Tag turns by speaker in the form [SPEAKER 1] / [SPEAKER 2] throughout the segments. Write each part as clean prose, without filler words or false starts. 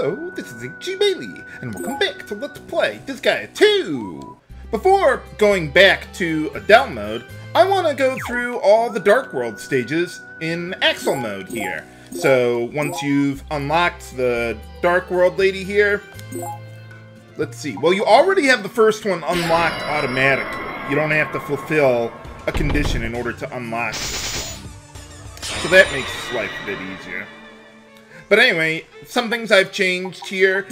[SPEAKER 1] Hello, this is G. Bailey, and welcome back to Let's Play Disgaea 2! Before going back to Adell Mode, I want to go through all the Dark World stages in Axel Mode here. So, once you've unlocked the Dark World lady here, let's see. Well, you already have the first one unlocked automatically. You don't have to fulfill a condition in order to unlock this one. So that makes life a bit easier. But anyway, some things I've changed here.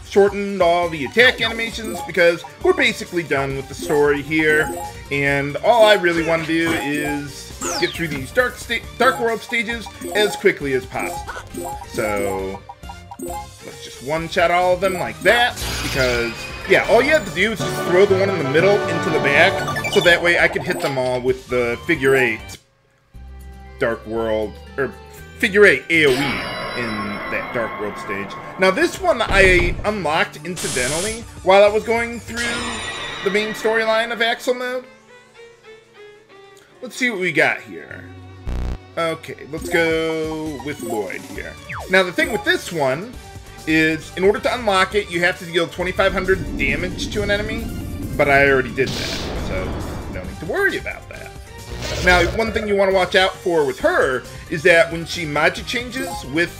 [SPEAKER 1] Shortened all the attack animations because we're basically done with the story here. And all I really want to do is get through these Dark World stages as quickly as possible. So let's just one-shot all of them like that, because, yeah, all you have to do is just throw the one in the middle into the back, so that way I can hit them all with the figure 8 Dark World, or figure 8 AoE in that Dark World stage. Now this one I unlocked incidentally while I was going through the main storyline of Axel Mode. Let's see what we got here. Okay, let's go with Lloyd here. Now the thing with this one is, in order to unlock it, you have to deal 2,500 damage to an enemy, but I already did that, so no need to worry about that. Now, one thing you want to watch out for with her is that when she magic changes with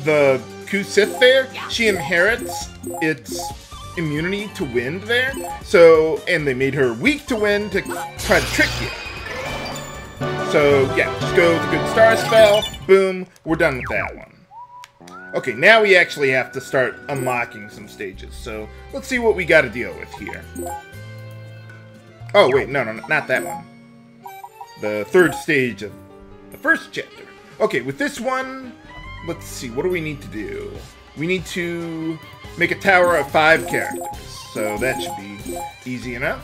[SPEAKER 1] the Ku-Sith there, she inherits its immunity to wind there. So, and they made her weak to wind to try to trick you. So, yeah, just go with the good star spell. Boom, we're done with that one. Okay, now we actually have to start unlocking some stages. So, let's see what we got to deal with here. Oh, wait, no, not that one. The third stage of the first chapter. Okay, with this one, let's see, what do we need to do? We need to make a tower of 5 characters, so that should be easy enough.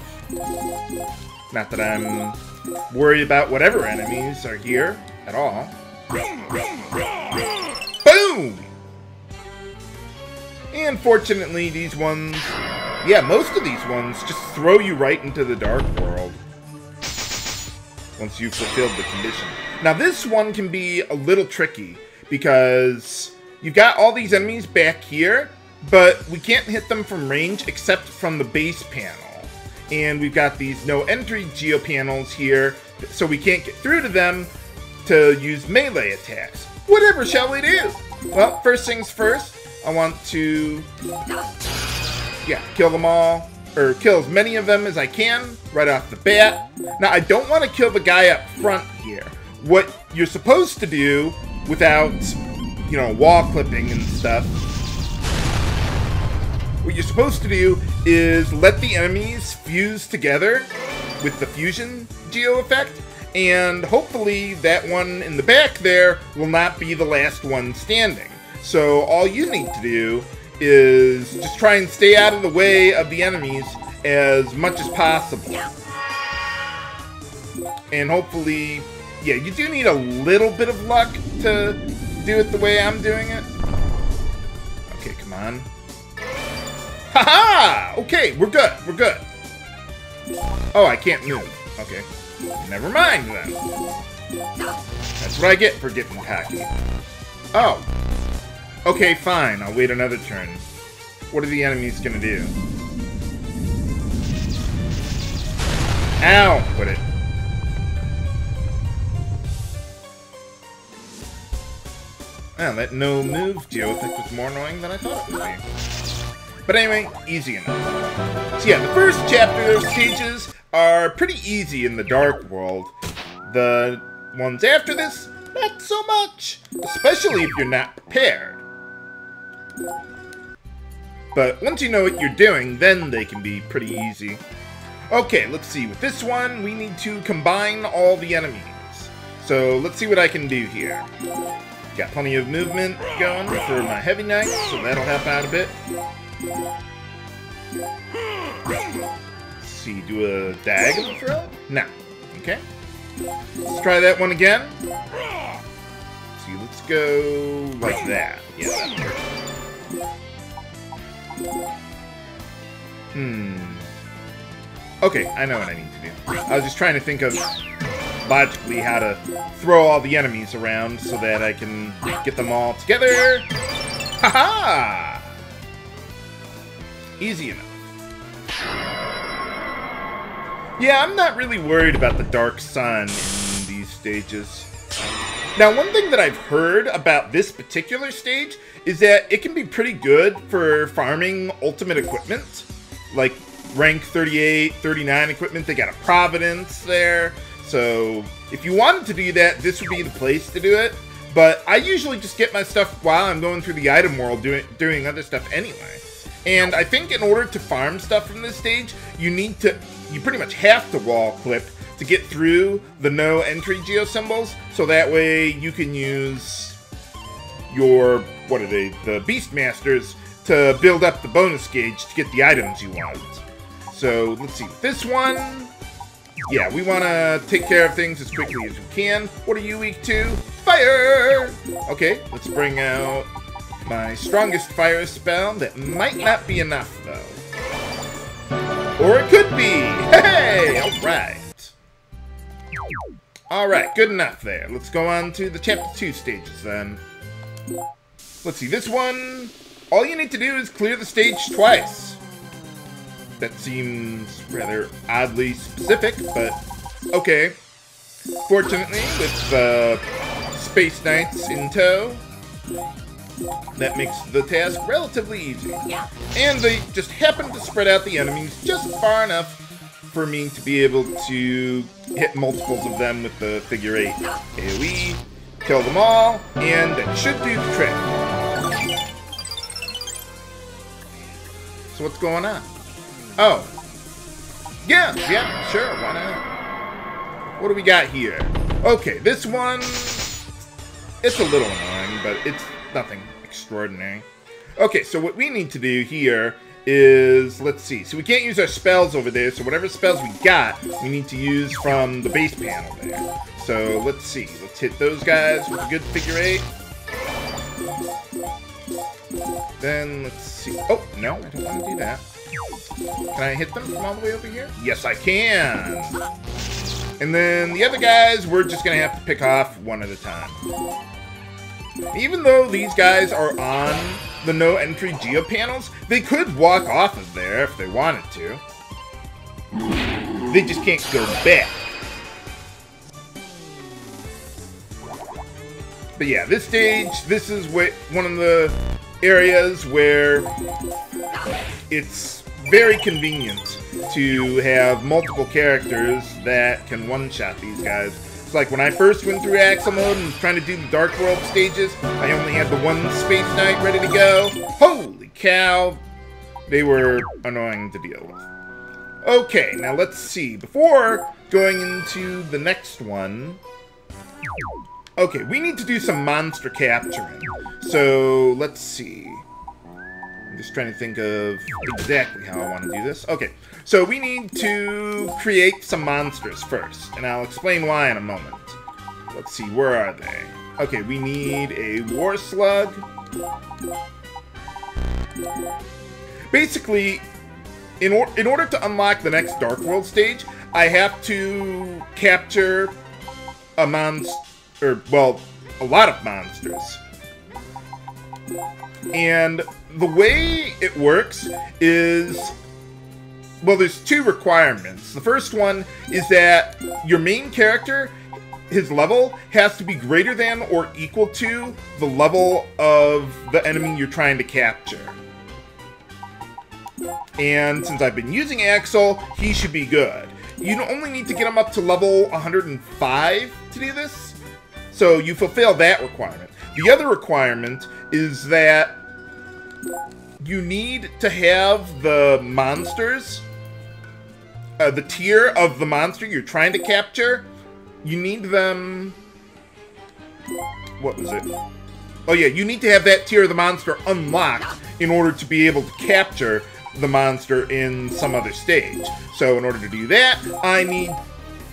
[SPEAKER 1] Not that I'm worried about whatever enemies are here at all. Boom! And fortunately, these ones, yeah, most of these ones just throw you right into the Dark World once you've fulfilled the condition. Now this one can be a little tricky because you've got all these enemies back here, but we can't hit them from range except from the base panel. And we've got these no entry geo panels here, so we can't get through to them to use melee attacks. Whatever shall we do? Well, first things first, I want to, kill them all. Or kill as many of them as I can right off the bat. Now, I don't want to kill the guy up front here. What you're supposed to do without, wall clipping and stuff, what you're supposed to do is let the enemies fuse together with the fusion geo effect, and hopefully that one in the back there will not be the last one standing. So all you need to do is just try and stay out of the way of the enemies as much as possible. And hopefully, yeah, you do need a little bit of luck to do it the way I'm doing it. Okay, come on. Haha! Okay, we're good, we're good. Oh, I can't move. Okay. Never mind then. That's what I get for getting cocky. Oh. Okay, fine. I'll wait another turn. What are the enemies gonna do? Ow! Quit it. Well, that no move geo effect was more annoying than I thought it would be. But anyway, easy enough. So yeah, the first chapter stages are pretty easy in the Dark World. The ones after this, not so much. Especially if you're not prepared. But once you know what you're doing, then they can be pretty easy. Okay, let's see. With this one, we need to combine all the enemies. So let's see what I can do here. Got plenty of movement going for my Heavy Knight, so that'll help out a bit. Let's see, do a diagonal throw? No. Okay. Let's try that one again. Let's see, let's go like that. Yeah, that works. Okay, I know what I need to do. I was just trying to think of logically how to throw all the enemies around so that I can get them all together. Haha! Easy enough. Yeah, I'm not really worried about the Dark Sun in these stages. Now, one thing that I've heard about this particular stage is that it can be pretty good for farming ultimate equipment. Like rank 38, 39 equipment. They got a Providence there. So if you wanted to do that, this would be the place to do it. But I usually just get my stuff while I'm going through the item world doing other stuff anyway. And I think in order to farm stuff from this stage, you pretty much have to wall clip to get through the no entry geo symbols, so that way you can use your, the Beastmasters to build up the bonus gauge to get the items you want. So let's see, this one, yeah, we want to take care of things as quickly as we can. What are you weak to? Fire! Okay, let's bring out my strongest fire spell. That might not be enough, though. Or it could be! Hey! Alright. Alright, good enough there. Let's go on to the Chapter 2 stages, then. Let's see, this one, all you need to do is clear the stage twice. That seems rather oddly specific, but okay. Fortunately, with Space Knights in tow, that makes the task relatively easy. And they just happen to spread out the enemies just far enough for me to be able to hit multiples of them with the figure 8 AoE, kill them all, and that should do the trick. So what's going on? Oh. Yeah, sure, why not? What do we got here? Okay, this one, it's a little annoying, but it's nothing extraordinary. Okay, so what we need to do here is, let's see, so we can't use our spells over there, so whatever spells we got, we need to use from the base panel there. So let's see, let's hit those guys with a good figure 8. Then let's see, oh, no, I don't want to do that. Can I hit them from all the way over here? Yes, I can! And then the other guys, we're just going to have to pick off one at a time. Even though these guys are on the no entry geo panels, they could walk off of there if they wanted to. They just can't go back. But yeah, this stage, this is one of the areas where it's very convenient to have multiple characters that can one-shot these guys. It's like when I first went through Axel Mode and was trying to do the Dark World stages, I only had the one Space Knight ready to go. Holy cow! They were annoying to deal with. Okay, now let's see. Before going into the next one, okay, we need to do some monster capturing. So, let's see. I'm just trying to think of exactly how I want to do this. Okay, so we need to create some monsters first, and I'll explain why in a moment. Let's see, where are they? Okay, we need a War Slug. Basically, in order to unlock the next Dark World stage, I have to capture a monster, well, a lot of monsters. And the way it works is, well, there's two requirements. The first one is that your main character, his level, has to be greater than or equal to the level of the enemy you're trying to capture. And since I've been using Axel, he should be good. You only need to get him up to level 105 to do this, so you fulfill that requirement. The other requirement is that you need to have the monsters, the tier of the monster you're trying to capture, you need them... What was it? Oh yeah, you need to have that tier of the monster unlocked in order to be able to capture the monster in some other stage. So in order to do that, I need...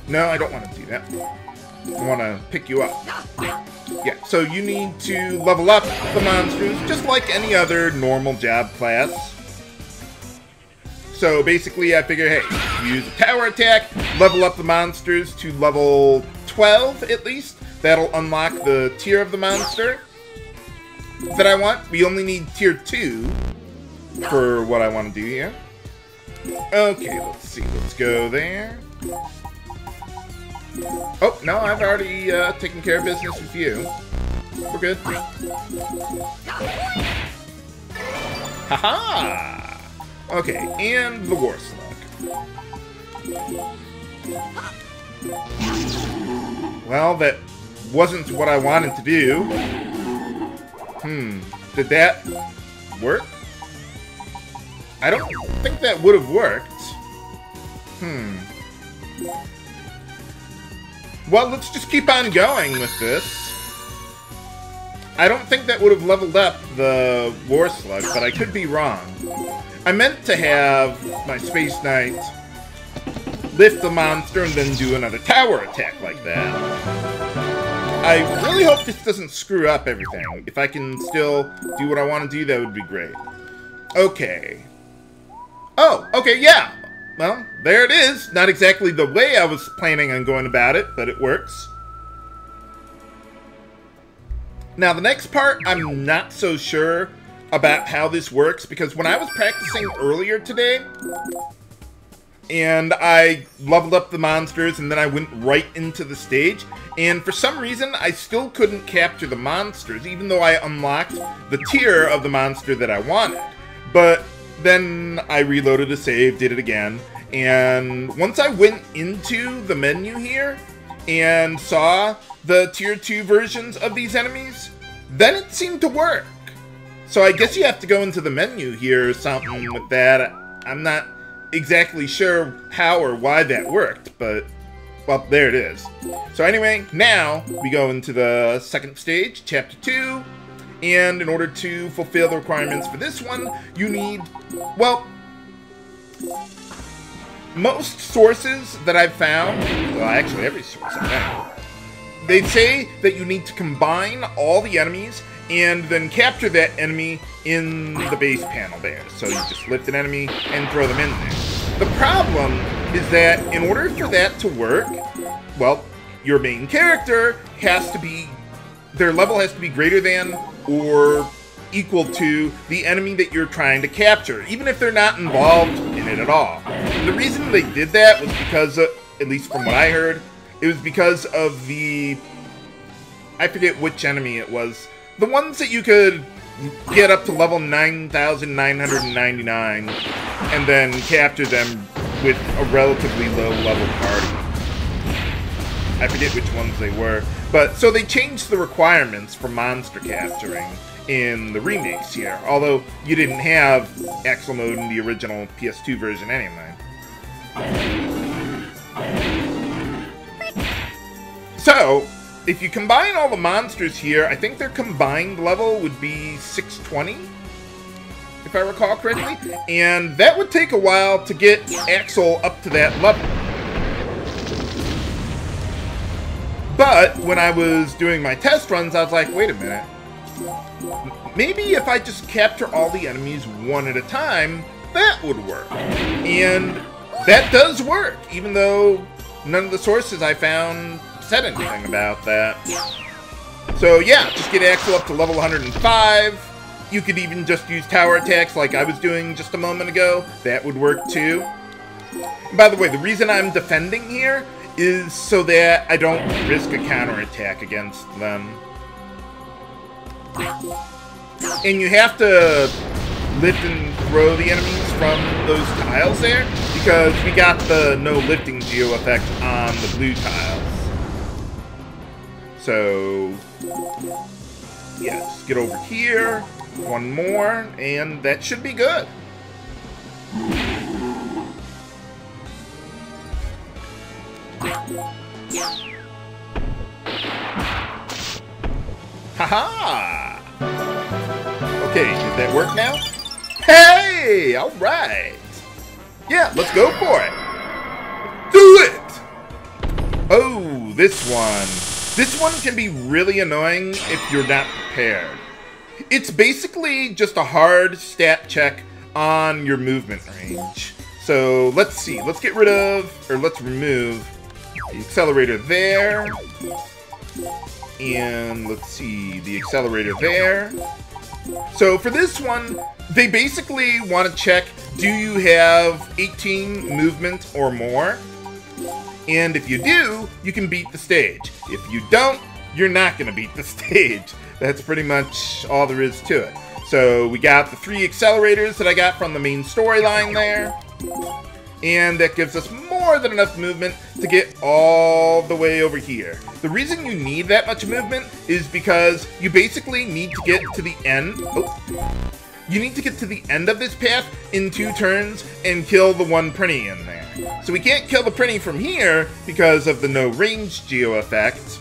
[SPEAKER 1] No, I don't want to do that. I want to pick you up. Yeah, so you need to level up the monsters just like any other normal job class. So basically I figure, hey, use a tower attack, level up the monsters to level 12 at least. That'll unlock the tier of the monster that I want. We only need tier 2 for what I want to do here. Okay, let's see. Let's go there. Oh, no, I've already taken care of business with you. We're good. Haha! Okay, and the War Slug. Well, that wasn't what I wanted to do. Did that work? I don't think that would have worked. Well, let's just keep on going with this. I don't think that would have leveled up the War Slug, but I could be wrong. I meant to have my Space Knight lift the monster and then do another tower attack like that. I really hope this doesn't screw up everything. If I can still do what I want to do, that would be great. Okay. Oh, okay, yeah. Well, there it is. Not exactly the way I was planning on going about it, but it works. Now, the next part, I'm not so sure about how this works, because when I was practicing earlier today, and I leveled up the monsters, and then I went right into the stage, and for some reason, I still couldn't capture the monsters, even though I unlocked the tier of the monster that I wanted. But then I reloaded a save, did it again, and once I went into the menu here and saw the tier 2 versions of these enemies, then it seemed to work. So I guess you have to go into the menu here or something with that. I'm not exactly sure how or why that worked, but, well, there it is. So anyway, now we go into the second stage, Chapter 2, and in order to fulfill the requirements for this one, you need, well, most sources that I've found, well, actually every source I've found, they say that you need to combine all the enemies and then capture that enemy in the base panel there. So you just lift an enemy and throw them in there. The problem is that in order for that to work, well, your main character has to be, their level has to be greater than or equal to the enemy that you're trying to capture, even if they're not involved in it at all. The reason they did that was because, at least from what I heard, it was because of the, I forget which enemy it was, the ones that you could get up to level 9,999 and then capture them with a relatively low level party. I forget which ones they were. But, so they changed the requirements for monster capturing in the remakes here, although you didn't have Axel Mode in the original PS2 version anyway. So, if you combine all the monsters here, I think their combined level would be 620, if I recall correctly, and that would take a while to get Axel up to that level. But when I was doing my test runs, I was like, wait a minute. Maybe if I just capture all the enemies one at a time, that would work. And that does work, even though none of the sources I found said anything about that. So yeah, just get Axel up to level 105. You could even just use tower attacks like I was doing just a moment ago. That would work too. And by the way, the reason I'm defending here is so that I don't risk a counterattack against them. And you have to lift and throw the enemies from those tiles there, because we got the no lifting geo effect on the blue tiles. So, yeah, just get over here, one more, and that should be good. Haha! Okay, did that work now? Hey! Alright! Yeah, let's go for it! Do it! Oh, this one. This one can be really annoying if you're not prepared. It's basically just a hard stat check on your movement range. So, let's see. Let's get rid of, or let's remove The accelerator there. And let's see, the accelerator there. So for this one, they basically want to check, do you have 18 movement or more? And if you do, you can beat the stage. If you don't, you're not going to beat the stage. That's pretty much all there is to it. So we got the 3 accelerators that I got from the main storyline there. And that gives us more than enough movement to get all the way over here. The reason you need that much movement is because you basically need to get to the end. You need to get to the end of this path in 2 turns and kill the one Prinny in there. So we can't kill the Prinny from here because of the no range geo effect.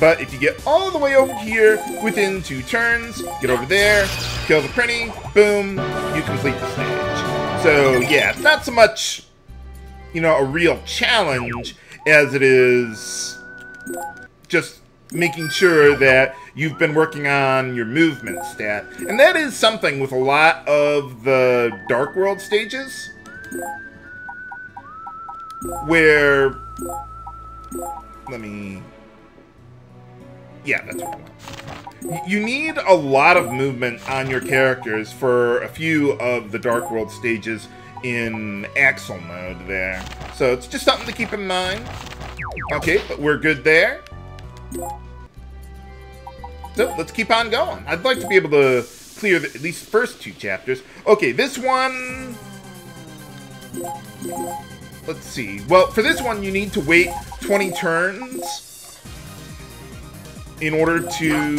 [SPEAKER 1] But if you get all the way over here within 2 turns, get over there, kill the Prinny, boom, you complete the stage. So yeah, it's not so much, you know, a real challenge as it is just making sure that you've been working on your movement stat. And that is something with a lot of the Dark World stages, where, yeah, that's what I want. You need a lot of movement on your characters for a few of the Dark World stages in Axel Mode there. So it's just something to keep in mind. Okay, but we're good there. So let's keep on going. I'd like to be able to clear at least the first 2 chapters. Okay, this one... Let's see. Well, for this one, you need to wait 20 turns in order to...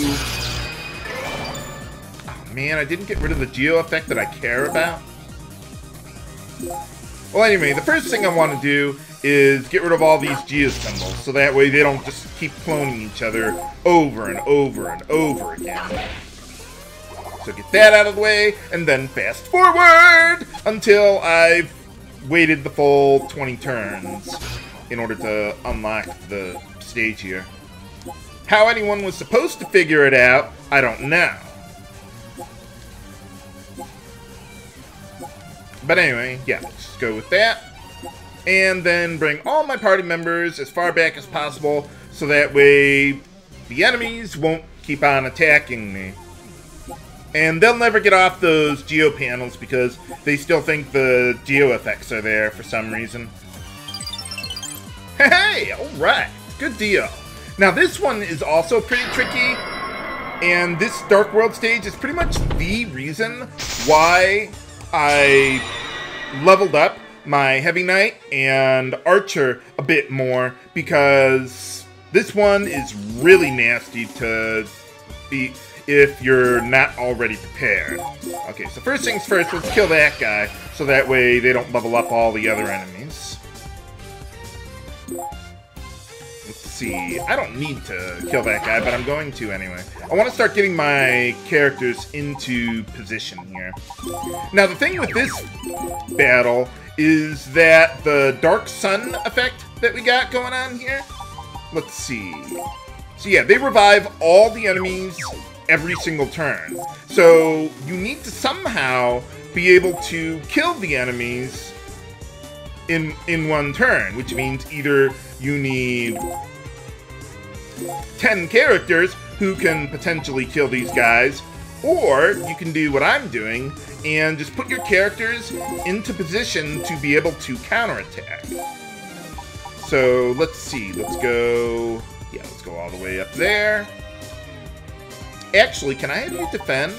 [SPEAKER 1] Oh man, I didn't get rid of the geo effect that I care about. Well, anyway, the first thing I want to do is get rid of all these geo symbols, so that way they don't just keep cloning each other over and over and over again. So get that out of the way, and then fast forward until I've waited the full 20 turns in order to unlock the stage here. How anyone was supposed to figure it out, I don't know. But anyway, yeah, let's just go with that. And then bring all my party members as far back as possible, so that way the enemies won't keep on attacking me. And they'll never get off those geo panels because they still think the geo effects are there for some reason. Hey, alright, good deal. Now this one is also pretty tricky, and this Dark World stage is pretty much the reason why I leveled up my Heavy Knight and Archer a bit more, because this one is really nasty to beat if you're not already prepared. Okay, so first things first, let's kill that guy, so that way they don't level up all the other enemies. Let's see, I don't need to kill that guy, but I'm going to anyway. I want to start getting my characters into position here. Now the thing with this battle is that the Dark Sun effect that we got going on here, let's see. So yeah, they revive all the enemies every single turn. So you need to somehow be able to kill the enemies in one turn, which means either you need 10 characters who can potentially kill these guys, or you can do what I'm doing and just put your characters into position to be able to counterattack. So let's see, let's go all the way up there. Actually, can I have you defend?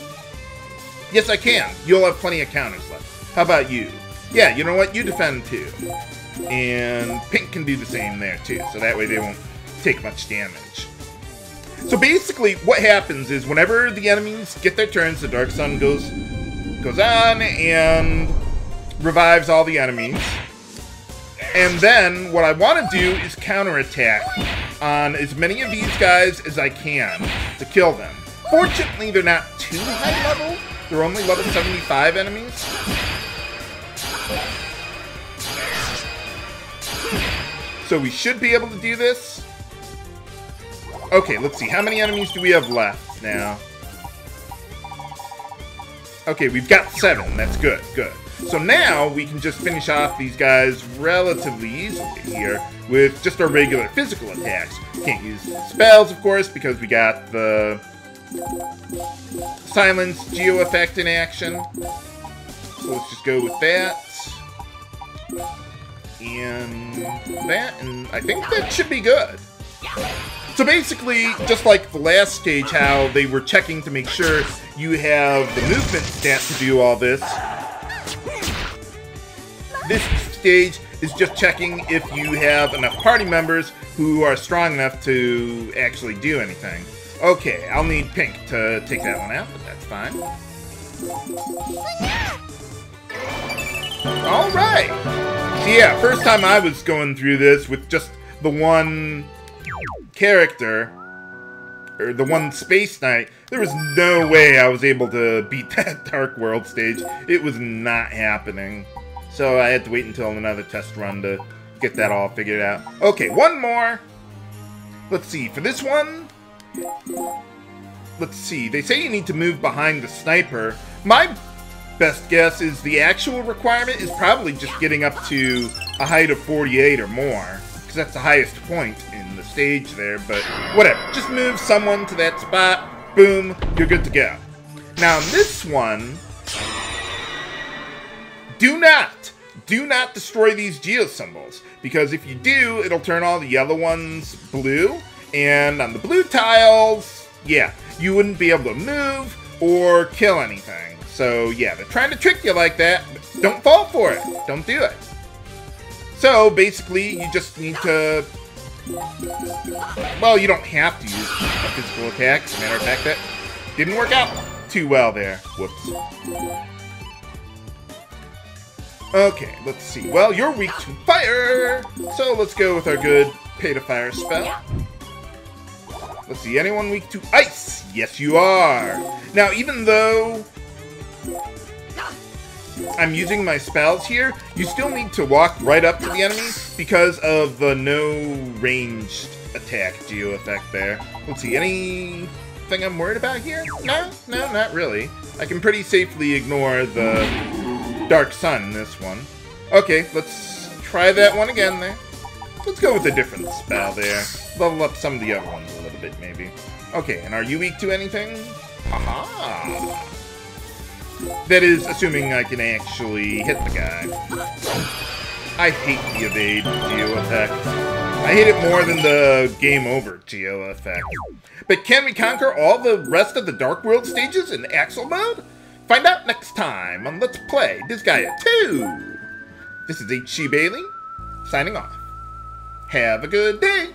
[SPEAKER 1] Yes, I can. You'll have plenty of counters left. How about you? Yeah, you know what? You defend too. And Pink can do the same there too, so that way they won't take much damage. So basically, what happens is whenever the enemies get their turns, the Dark Sun goes on and revives all the enemies. And then what I want to do is counterattack on as many of these guys as I can to kill them. Fortunately, they're not too high level. They're only level 75 enemies. So we should be able to do this. Okay, let's see. How many enemies do we have left now? Okay, we've got 7. That's good, good. So now we can just finish off these guys relatively easily here with just our regular physical attacks. Can't use spells, of course, because we got the silence geo effect in action. So let's just go with that. And that, and I think that should be good. So basically, just like the last stage, how they were checking to make sure you have the movement stat to do all this, this stage is just checking if you have enough party members who are strong enough to actually do anything. Okay, I'll need Pink to take that one out, but that's fine. Alright! So yeah, first time I was going through this with just the one character, or the one Space Knight, there was no way I was able to beat that Dark World stage. It was not happening. So I had to wait until another test run to get that all figured out. Okay, one more. Let's see, for this one, let's see, they say you need to move behind the sniper. My best guess is the actual requirement is probably just getting up to a height of 48 or more, because that's the highest point in the stage there, but whatever. Just move someone to that spot, boom, you're good to go. Now this one, do not destroy these geo symbols, because if you do, it'll turn all the yellow ones blue, and on the blue tiles, yeah, you wouldn't be able to move or kill anything. So yeah, they're trying to trick you like that, but don't fall for it. Don't do it. So basically, you just need to, well, you don't have to use a physical attack. As a matter of fact, that didn't work out too well there. Whoops. Okay, let's see. Well, you're weak to fire, so let's go with our good pay to fire spell. Let's see, anyone weak to ice? Yes, you are. Now, even though I'm using my spells here, you still need to walk right up to the enemy because of the no ranged attack geo effect there. Let's see, anything I'm worried about here? No, not really. I can pretty safely ignore the Dark Sun in this one. Okay, let's try that one again there. Let's go with a different spell there. Level up some of the other ones a little bit, maybe. Okay, and are you weak to anything? Haha! That is, assuming I can actually hit the guy. I hate the evade geo effect. I hate it more than the game over geo effect. But can we conquer all the rest of the Dark World stages in Axel Mode? Find out next time on Let's Play Disgaea 2! This is H.C. Bailey, signing off. Have a good day!